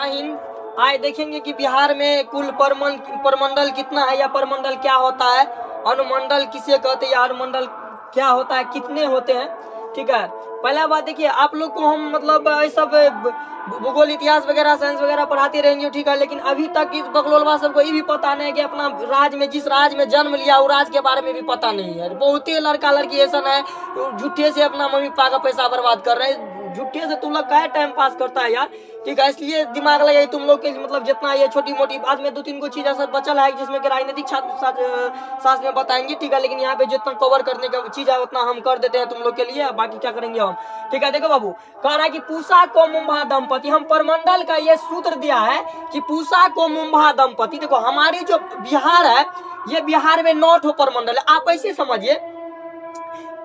हिंद। आज देखेंगे कि बिहार में कुल परमंडल कितना है या परमंडल क्या होता है, अनुमंडल किसे कहते हैं या अनुमंडल क्या होता है, कितने होते हैं। ठीक है, पहला बात देखिए, आप लोग को हम मतलब सब भूगोल इतिहास वगैरह साइंस वगैरह पढ़ाते रहेंगे, ठीक है, लेकिन अभी तक इस बकलोलवा सबको ये भी पता नहीं है कि अपना राज्य में जिस राज्य में जन्म लिया वो राज्य के बारे में भी पता नहीं है। बहुत ही लड़का लड़की ऐसा है झूठे से अपना मम्मी पापा का पैसा बर्बाद कर रहे हैं। झूठे से तुम लोग क्या टाइम पास करता है यार, ठीक है, इसलिए दिमाग लगे तुम लोग के मतलब जितना ये छोटी मोटी बात में 2-3 को चीज ऐसा बचल है जिसमें कि राजनीतिक शास्त्र में बताएंगे, ठीक है, लेकिन यहाँ पे जितना कवर करने का चीज है उतना हम कर देते हैं तुम लोग के लिए, बाकी क्या करेंगे हम। ठीक है, देखो बाबू, कह रहा है कि पूषा को मुंभा दंपति, हम परमंडल का ये सूत्र दिया है कि पूषा को मुंभा दंपति। देखो हमारी जो बिहार है, ये बिहार में 9 ठो परमंडल है, आप ऐसे समझिए।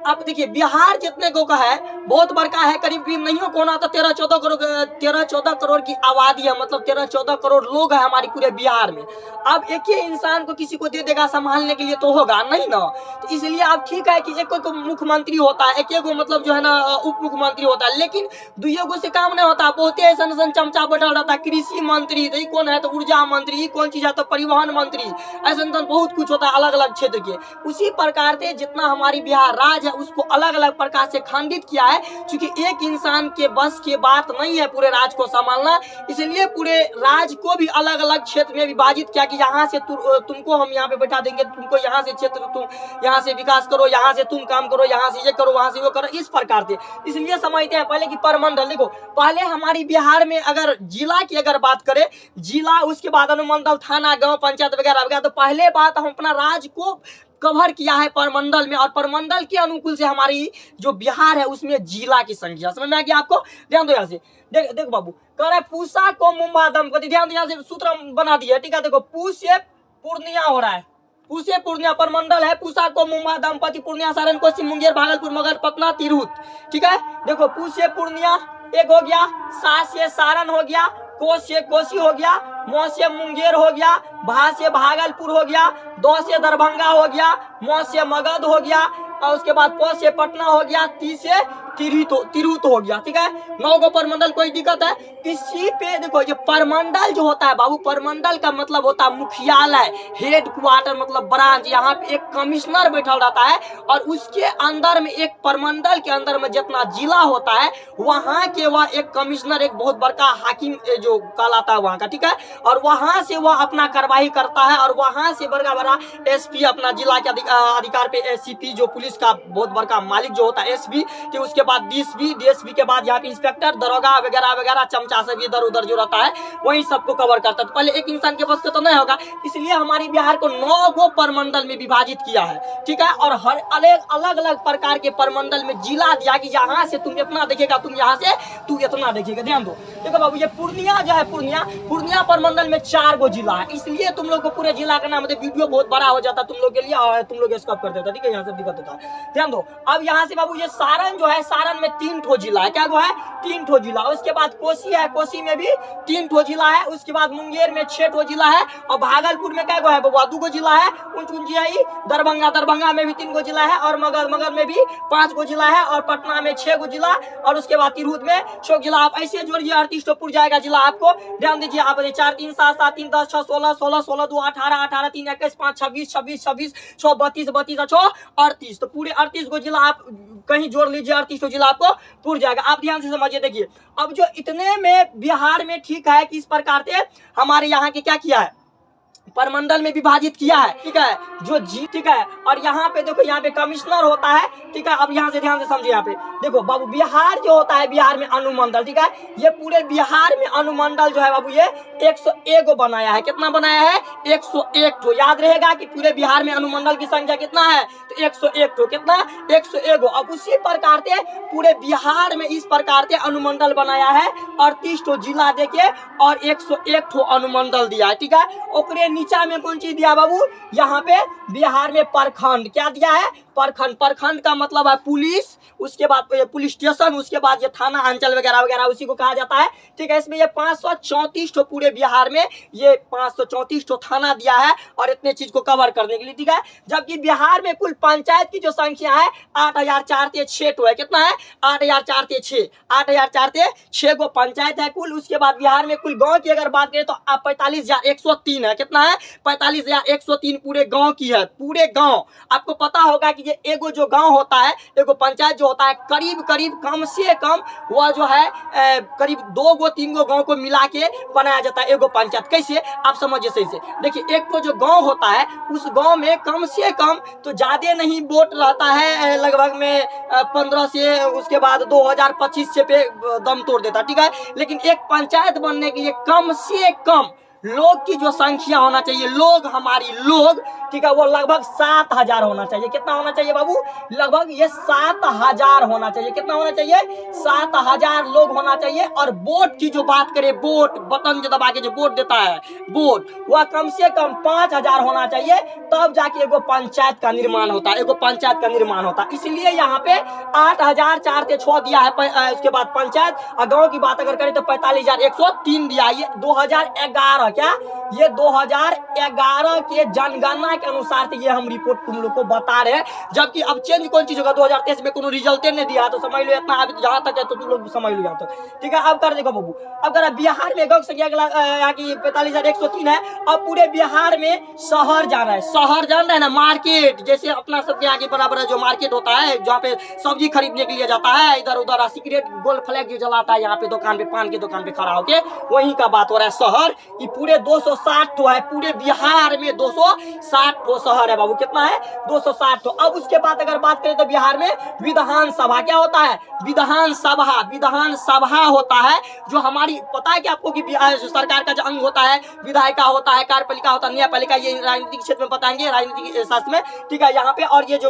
अब देखिए बिहार जितने को का है बहुत बड़का है, करीब नहीं हो कोना तो 13-14 करोड़ की आबादी है, मतलब 13-14 करोड़ लोग है हमारी पूरे बिहार में। अब एक ही इंसान को किसी को दे देगा संभालने के लिए तो होगा नहीं ना, तो इसलिए अब ठीक है कि एक को मुख्यमंत्री होता है, एक को मतलब जो है ना उप मुख्यमंत्री होता है, लेकिन दुइयों को से काम नहीं होता। बहुत ही ऐसा चमचा बैठा रहता है, कृषि मंत्री तो कौन है, तो ऊर्जा मंत्री कौन चीज है, तो परिवहन मंत्री, ऐसा बहुत कुछ होता है अलग अलग क्षेत्र के। उसी प्रकार से जितना हमारी बिहार राज्य उसको अलग अलग प्रकार से खंडित किया है, क्योंकि एक इंसान के बस की बात नहीं है पूरे राज्य को संभालना, इसलिए पूरे राज्य को भी अलग अलग क्षेत्र में विभाजित किया कि यहाँ से तुमको हम यहाँ पे बैठा देंगे, तुमको यहाँ से क्षेत्र तुम यहाँ से विकास करो, यहाँ से तुम काम करो, यहाँ से ये करो, वहां से वो करो, इस प्रकार से। इसलिए समझते हैं पहले की परमंडल। देखो पहले हमारी बिहार में अगर जिला की अगर बात करें, जिला उसके बाद अनुमंडल, थाना, गाँव पंचायत वगैरह वगैरह, तो पहले बात हम अपना राज्य को कवर किया है परमंडल में, और परमंडल के अनुकूल से हमारी जो बिहार है उसमें जिला की संख्या समझ में आ गया आपको। ध्यान दो यहाँ से, देखो बाबू, कह रहा है पूषा को मुंभा दंपति, ध्यान दो यहाँ से सूत्र बना दिया, ठीक है। देखो पूष से पूर्णिया हो रहा है, पूष से पूर्णिया परमंडल है, पूषा को मुंभा दंपति, पूर्णिया, सारण, कोसी, मुंगेर, भागलपुर, मगध, पटना, तिरहुत, ठीक है। देखो पूष से पूर्णिया एक हो गया, सा से सारण हो गया, कोस से कोसी हो गया, मौ से मुंगेर हो गया, भा से भागलपुर हो गया, दो से दरभंगा हो गया, मौ से मगध हो गया, और उसके बाद पौ से पटना हो गया, ती से तिरहुत हो गया, ठीक है। 9 को परमंडल, कोई दिक्कत है। इसी पे देखो ये परमंडल जो होता है बाबू, परमंडल का मतलब होता है मुख्यालय, हेड क्वार्टर, मतलब ब्रांच। यहाँ पे एक कमिश्नर बैठल रहता है, और उसके अंदर में एक परमंडल के अंदर में जितना जिला होता है वहाँ के वह एक कमिश्नर, एक बहुत बड़का हाकिम जो कहलाता है वहाँ का, ठीक है। और वहाँ से वह अपना कार्यवाही करता है, और वहाँ से बड़ा एसपी अपना जिला के अधिकार पे, एसीपी जो पुलिस का बहुत बड़का मालिक जो होता है एसपी, ठीक, उसके बाद डीएसपी के बाद यहाँ पे इंस्पेक्टर, दरोगा वगैरह वगैरह, चमचा से भी इधर उधर जो रहता है वही सबको कवर करता है। तो पहले एक इंसान के बस का तो नहीं होगा, इसलिए हमारी बिहार को 9 को परमंडल में विभाजित किया है, ठीक है। और हर अलग अलग प्रकार के परमंडल में जिला दिया कि यहाँ से तुम इतना देखेगा, तुम यहाँ से तू इतना देखेगा। ध्यान दो, देखो बाबू, ये पूर्णिया जो है, पूर्णिया परमंडल में 4 गो जिला है, इसलिए तुम लोग को पूरे जिला का नाम, वीडियो बहुत बड़ा हो जाता तुम लोग के लिए, और तुम लोग स्टॉप कर देता, ठीक है, यहाँ से दिक्कत होता है। ध्यान दो, अब यहाँ से बाबू ये सारण जो है, सारण में 3 ठो जिला है, क्या वो है, 3 ठो जिला। उसके बाद कोसी है, कोसी में भी 3 ठो जिला है। उसके बाद मुंगेर में 6 ठो जिला है, और भागलपुर में क्या गो है बाबू, 2 गो जिला है। दरभंगा में भी 3 गो जिला है, और मगध में भी 5 गो जिला है, और पटना में 6 गो जिला, और उसके बाद तिरहुत में 6 जिला। आप ऐसे जोड़िए 38 तो पुर जाएगा जिला आपको। ध्यान दीजिए, आप 4 3 7 7 3 10 6 16 16 16 2 18 18 3 21 5 26 26 26 6 32 32 6 38, तो पूरे 38 गो जिला आप कहीं जोड़ लीजिए, 38 जिला आपको पुर जाएगा। आप ध्यान से समझिए, देखिए अब जो इतने में बिहार में, ठीक है, किस प्रकार से हमारे यहाँ के क्या किया है, परमंडल में विभाजित किया है, ठीक है, ठीक है। और यहाँ पे देखो, यहाँ पे कमिश्नर होता है, ठीक है। अब यहाँ से ध्यान से समझिए, यहाँ पे देखो बाबू, बिहार जो होता है, बिहार में अनुमंडल, ठीक है, ये पूरे बिहार में अनुमंडल जो है बाबू, ये 101 को बनाया है। कितना बनाया है, 101 ठो। याद रहेगा कि पूरे बिहार में अनुमंडल की संख्या कितना है, तो 101 ठो। कितना, 101। अब उसी प्रकार से पूरे बिहार में इस प्रकार से अनुमंडल बनाया है, 38 ठो जिला देके और 101 ठो अनुमंडल दिया है, ठीक है। ओकरे नीचा में कौन चीज दिया बाबू, यहाँ पे बिहार में प्रखंड, क्या दिया है, प्रखंड। प्रखंड का मतलब है पुलिस, उसके बाद पुलिस स्टेशन, उसके बाद ये थाना अंचल वगैरह वगैरह उसी को कहा जाता है, ठीक है। इसमें ये 534 ठो पूरे बिहार में ये 534 ठो थाना दिया है और इतने चीज को कवर करने के लिए, ठीक है। जबकि बिहार में कुल पंचायत की जो संख्या है 8,406 ठो है, कितना है, 8,406, 8,406 गो पंचायत है कुल। उसके बाद बिहार में कुल गांव की अगर बात करें तो 45,103 है, कितना है, 45,103 पूरे गांव की है, पूरे गांव। आपको पता होगा कि ये एगो जो गांव होता है, एगो पंचायत जो होता है, करीब करीब कम से कम वह जो है करीब 2 गो 3 गो गांव को मिला के बनाया जाता है एगो पंचायत। कैसे, आप समझिए सही से। देखिए एक तो जो गांव होता है उस गांव में कम से कम तो ज्यादा नहीं वोट रहता है, लगभग में 15 से उसके बाद 2025 से पे दम तोड़ देता, ठीक है। लेकिन एक पंचायत बनने के लिए कम से कम लोग की जो संख्या होना चाहिए, लोग हमारी लोग, ठीक है, वो लगभग 7,000 होना चाहिए। कितना होना चाहिए बाबू, लगभग ये 7,000 होना चाहिए। कितना होना चाहिए, 7,000 लोग होना चाहिए। और वोट की जो बात करें, वोट बटन जो दबा के जो वोट देता है वोट, वह कम से कम 5,000 होना चाहिए, तब जाके एगो पंचायत का निर्माण होता है, एगो पंचायत का निर्माण होता है। इसलिए यहाँ पे 8,406 दिया है। उसके बाद पंचायत और गाँव की बात अगर करें तो 45,103 दिया। ये 2011 क्या, ये 2011 के जनगणना के अनुसार से ये हम रिपोर्ट तुम लोग को बता रहे हैं। जबकि अब चेंज कौन चीज होगा, 2023 में कोनो रिजल्ट नहीं दिया तो समझ लो इतना, अभी जहां तक है तो तुम लोग समझ लो यहाँ तक, ठीक है। अब कर देखो बाबू, अब अगर बिहार में गाँव संख्या यहाँ की 45,103 है। अब पूरे बिहार में शहर जाना है, शहर जान रहे है ना, मार्केट, जैसे अपना सबके आगे बराबर जो मार्केट होता है जहाँ पे सब्जी खरीदने के लिए जाता है, इधर उधर सिगरेट गोल्ड फ्लैग जो जलाता है यहाँ पे दुकान पे, पान की दुकान पे खड़ा होके, वहीं का बात हो रहा है। शहर ये पूरे 260 ठो है, पूरे बिहार में 260 ठो शहर है बाबू। कितना है, 260 ठो। अब उसके बाद अगर बात करें तो बिहार में विधानसभा क्या होता है, विधानसभा, विधानसभा होता है जो हमारी, पता है कि आपको कि सरकार का जो अंग होता है, विधायिका होता है, कार्यपालिका होता है, न्यायपालिका, ये राजनीतिक क्षेत्र में बताएंगे, राजनीतिक शास्त्र में, ठीक है। यहाँ पे और ये जो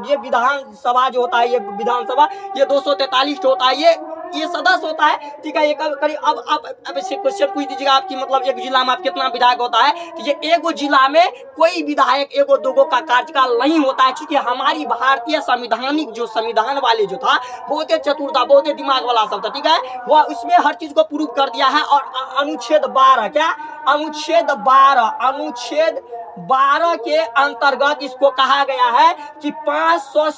ये विधानसभा जो होता है, ये विधानसभा ये 243 ठो होता है, ये सदस्य होता है, ठीक है। ये करीब अब से क्वेश्चन पूछ दीजिएगा आपकी, मतलब एक जिला में आप कितना विधायक होता है, तो ये एगो जिला में कोई विधायक एगो दोगो का कार्यकाल नहीं होता है। क्योंकि हमारी भारतीय संविधानिक जो संविधान वाले जो था, बहुत चतुर था, बहुत दिमाग वाला सब था, ठीक है। वह उसमें हर चीज को प्रूव कर दिया है। और अनुच्छेद 12 क्या, अनुच्छेद 12 के अंतर्गत इसको कहा गया है कि 500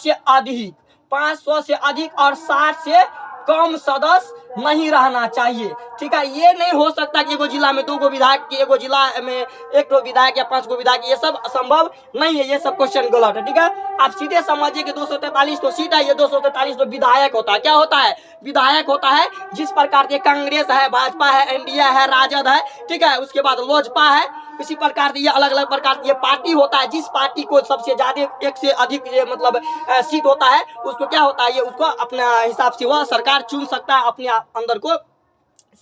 से अधिक और 60 से कम सदस्य नहीं रहना चाहिए, ठीक है। ये नहीं हो सकता कि एगो जिला में 2 गो विधायक, एगो जिला में 1 गो विधायक या 5 गो विधायक, ये सब संभव नहीं है, ये सब क्वेश्चन गलत है, ठीक है। आप सीधे समझिए कि 243 तो सीट है, ये 243 तो विधायक होता है। क्या होता है, विधायक होता है। जिस प्रकार के कांग्रेस है, भाजपा है, एनडीए है, राजद है, ठीक है, उसके बाद लोजपा है, इसी प्रकार से ये अलग अलग प्रकार की पार्टी होता है। जिस पार्टी को सबसे ज्यादा, एक से अधिक मतलब सीट होता है, उसको क्या होता है, ये उसको अपना हिसाब से वह सरकार चुन सकता है, अपने अंदर को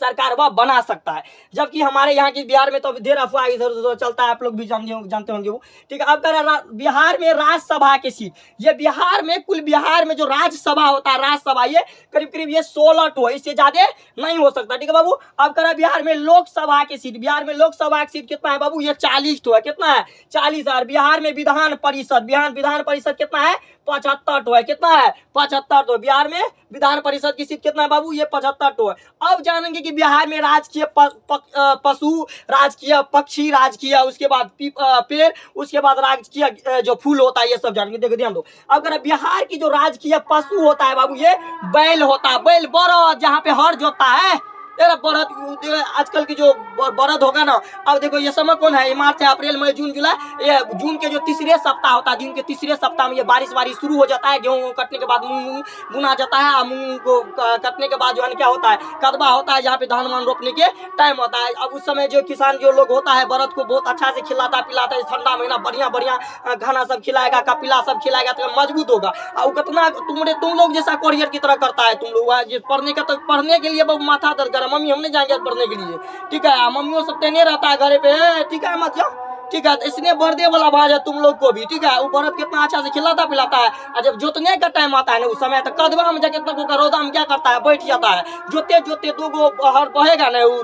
सरकार वह बना सकता है। जबकि हमारे यहाँ की बिहार में तो ढेर अफवाह इधर उधर चलता है, आप लोग भी जानते होंगे वो, ठीक है। अब बिहार में राज्यसभा की सीट, ये बिहार में कुल बिहार में जो राज्यसभा होता है, राज्यसभा ये करीब करीब ये 16 ठो, इससे ज्यादा नहीं हो सकता, ठीक है बाबू। अब करा बिहार में लोकसभा की सीट, बिहार में लोकसभा की सीट कितना है बाबू, ये 40 ठो है। कितना है, 40। और बिहार में विधान परिषद कितना है, 75 ठो है। कितना है, 75 ठो। बिहार में विधान परिषद की सीट कितना है बाबू, ये 75 ठो है। अब जानेंगे कि बिहार में राजकीय पशु, राजकीय पक्षी, राजकीय उसके बाद पेड़, उसके बाद राजकीय जो फूल होता है, ये सब जानेंगे। देखो ध्यान दो, अब अगर बिहार की जो राजकीय पशु होता है बाबू, ये बैल होता है, बैल बरद, जहाँ पे हर जोतता है। बरद आजकल की जो बरद होगा ना, अब देखो ये समय कौन है, मार्च है, अप्रैल मई जून जुलाई, ये जून के जो तीसरे सप्ताह होता है, जून के तीसरे सप्ताह में ये बारिश शुरू हो जाता है। गेहूं कटने के बाद मूंग बुना जाता है, और मूंग को कटने के बाद जो है क्या होता है, कदबा होता है, जहाँ पे धान मान रोपने के टाइम होता है। अब उस समय जो किसान जो लोग होता है, बरद को बहुत अच्छा से खिलाता पिलाता है। ठंडा महीना बढ़िया खाना सब खिलाएगा, कपिला सब खिलाएगा, तो मजबूत होगा। और कितना तुम लोग जैसा कोरियर की तरह करता है, तुम लोग पढ़ने का, तो पढ़ने के लिए माथा दर्द, मम्मी हम नहीं जाएंगे पढ़ने के लिए, ठीक है। मम्मियों सब तेने रहता है घर पे, ठीक है, मत जाओ, ठीक है। तो इसने बर्थडे वाला भाज है तुम लोग को भी, ठीक है। वो बरत कितना अच्छा से खिलाता पिलाता है, और जब जोतने का टाइम आता है ना उस समय तो कदवा में जाके तक रौदा में क्या करता है, बैठ जाता है। जोते जोते 2 गो हर बहेगा ना, वो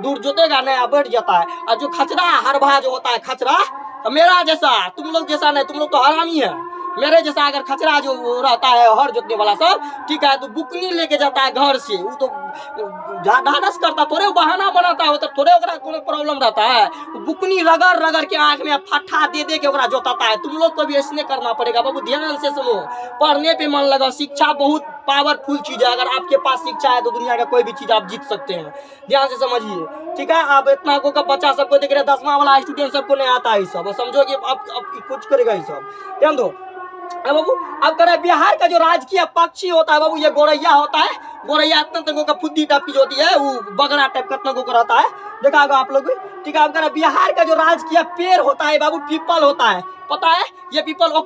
दूर जोतेगा ना, बैठ जाता है। और जो खचरा हर भाज होता है, खचरा तो मेरा जैसा, तुम लोग जैसा नहीं, तुम लोग तो हरामी है। मेरे जैसा अगर खचरा जो रहता है हर जोतने वाला सब, ठीक है, तो बुकनी लेके जाता है घर से, वो तो ढाढ़स करता, थोड़े बहाना बनाता है, तो थोड़े ओकरा कोनो प्रॉब्लम रहता है। बुकनी रगड़ रगड़ के आंख में फट्ठा दे दे के ओकरा जोताता है। तुम लोग को भी ऐसे करना पड़ेगा बाबू, ध्यान से सुनो, पढ़ने पे मन लगा। शिक्षा बहुत पावरफुल चीज है, अगर आपके पास शिक्षा है तो दुनिया का कोई भी चीज आप जीत सकते हैं, ध्यान से समझिए, ठीक है। अब इतना को का बच्चा सबको देख रहे, 10वां वाला स्टूडेंट सबको नहीं आता है सब, समझो कि अब कुछ करेगा ये सब, ध्यान दो। बाबू अब करे बिहार का जो राजकीय पक्षी होता है बाबू, ये गोरैया होता है। गोरैया इतना तंगों का फुद्दी टाइप की होती है, वो बगड़ा टाइप का तंगों का रहता है, देखा होगा आप लोग भी, ठीक है। अब करे बिहार का जो राजकीय पेड़ होता है बाबू, पीपल होता है, पता है। ये पीपल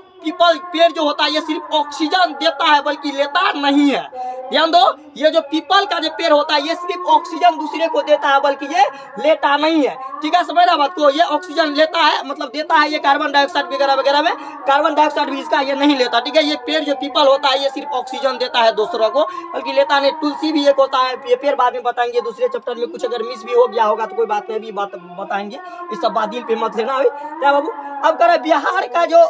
पेड़ जो होता है ये सिर्फ ऑक्सीजन देता है, बल्कि लेता नहीं है, ध्यान दो। ये जो पीपल का जो पेड़ होता है ये सिर्फ ऑक्सीजन दूसरे को देता है, बल्कि ये लेता नहीं है, ठीक है। समझ रहा बात को, ये ऑक्सीजन लेता है, मतलब देता है, ये कार्बन डाइऑक्साइड वगैरह वगैरह में, कार्बन डाइऑक्साइड भी इसका ये नहीं लेता, ठीक है। ये पेड़ जो पीपल होता है ये सिर्फ ऑक्सीजन देता है दूसरों को, बल्कि लेता नहीं। तुलसी भी एक होता है, ये पेड़ बाद में बताएंगे दूसरे चैप्टर में, कुछ अगर मिस भी हो गया होगा तो कोई बात नहीं, भी बात बताएंगे, इस सब बात दिल पे मत लेना अभी, क्या बाबू। अब करे बिहार का जो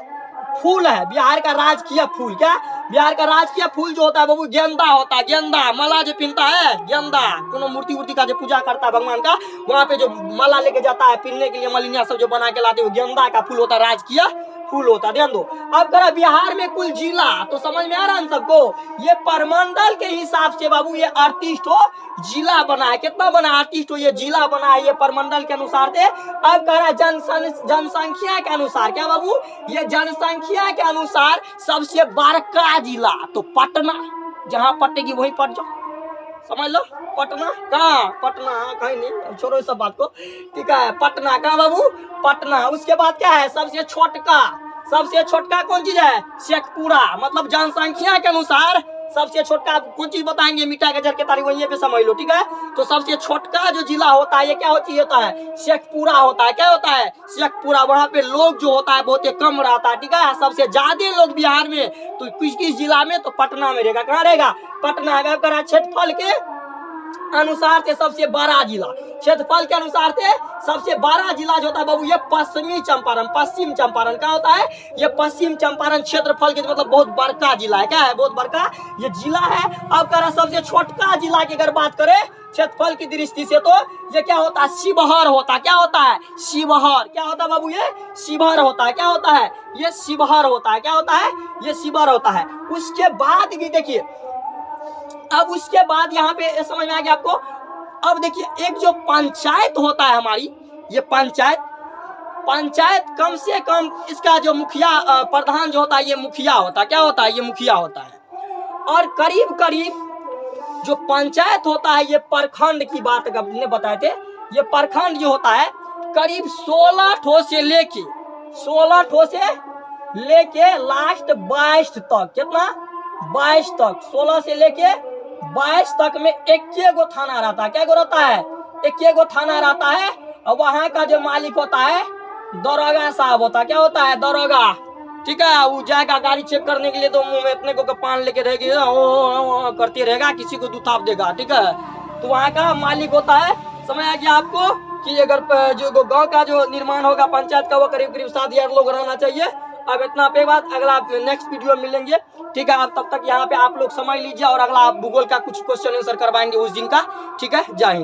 फूल है, बिहार का राजकीय फूल, क्या बिहार का राजकीय फूल जो होता है बाबू, गेंदा होता है। गेंदा माला जो पिनता है, गेंदा कोनो मूर्ति का जो पूजा करता है भगवान का, वहाँ पे जो माला लेके जाता है पीनने के लिए, मलिनिया सब जो बना के लाते हैं, गेंदा का फूल होता है, राजकीय फूल होता है, ध्यान दो। अब करा बिहार में कुल जिला, तो समझ में आ रहा है सबको, ये परमंडल के हिसाब से बाबू ये 38 जिला बना है। कितना बना, 38 ये जिला बना है, ये परमंडल के अनुसार थे। अब करा जनसंख्या के अनुसार, क्या बाबू, ये जनसंख्या के अनुसार सबसे बड़का जिला तो पटना, जहाँ पटेगी वहीं पट जाओ, समझ लो। पटना कहाँ, पटना कहीं नहीं, छोड़ो इस सब बात को, ठीक है। पटना कहाँ बाबू, पटना। उसके बाद क्या है, सबसे छोटका कौन चीज है, शेखपुरा, मतलब जनसंख्या के अनुसार सबसे छोटका कौन चीज बताएंगे, मिटा के जर के तारीख वहीं पे समझ लो, ठीक है। तो सबसे छोटका जो जिला होता है ये क्या होता है, शेखपुरा होता है। क्या होता है, शेखपुरा। वहाँ पे लोग जो होता है बहुत ही कम रहता है, ठीक है। सबसे ज्यादा लोग बिहार में तो किस जिला में, तो पटना में रहेगा। कहाँ रहेगा, पटना। क्षेत्रफल के अनुसार से सबसे बड़ा जिला, क्षेत्रफल के अनुसार से सबसे बड़ा जिला जो होता है बाबू, ये पश्चिम चंपारण का होता है। ये पश्चिम चंपारण क्षेत्रफल के मतलब बहुत बड़का जिला है। क्या है, बहुत बड़का ये जिला है। अब करा सबसे छोटका जिला की अगर बात करें क्षेत्रफल की दृष्टि से, तो ये क्या होता है, शिवहर होता है। क्या होता है, शिवहर। क्या होता है बाबू, ये शिवहर होता है। क्या होता है, ये शिवहर होता है। क्या होता है, ये शिवहर होता है। उसके बाद भी देखिए, अब उसके बाद यहाँ पे समझ में आ गया आपको। अब देखिए एक जो पंचायत होता है हमारी, ये पंचायत कम से कम इसका जो मुखिया प्रधान जो होता है ये मुखिया होता है। क्या होता है, ये मुखिया होता है। और करीब जो पंचायत होता है, ये प्रखंड की बात हमने बताए थे, ये प्रखंड जो होता है करीब 16 ठो से लेके लास्ट 22 तक। कितना, 22 तक, 16 से लेके 22 तक में एक गो थाना रहता है। क्या गो रहता है, एक गो थाना रहता है। और वहाँ का जो मालिक होता है दरोगा साहब होता है। क्या होता है, दरोगा, ठीक है। वो जाएगा गाड़ी चेक करने के लिए तो मुंह में इतने को पान लेके रहेगी, ओ करते रहेगा, किसी को दुताप देगा, ठीक है। तो वहाँ का मालिक होता है। समझ आ गया आपको कि अगर जो गांव का जो निर्माण होगा पंचायत का, वो करीब 7,000 लोग रहना चाहिए। अब इतना पे बात, अगला नेक्स्ट वीडियो में मिलेंगे, ठीक है। अब तब तक यहाँ पे आप लोग समझ लीजिए, और अगला आप भूगोल का कुछ क्वेश्चन आंसर करवाएंगे उस दिन का, ठीक है। जय हिंद।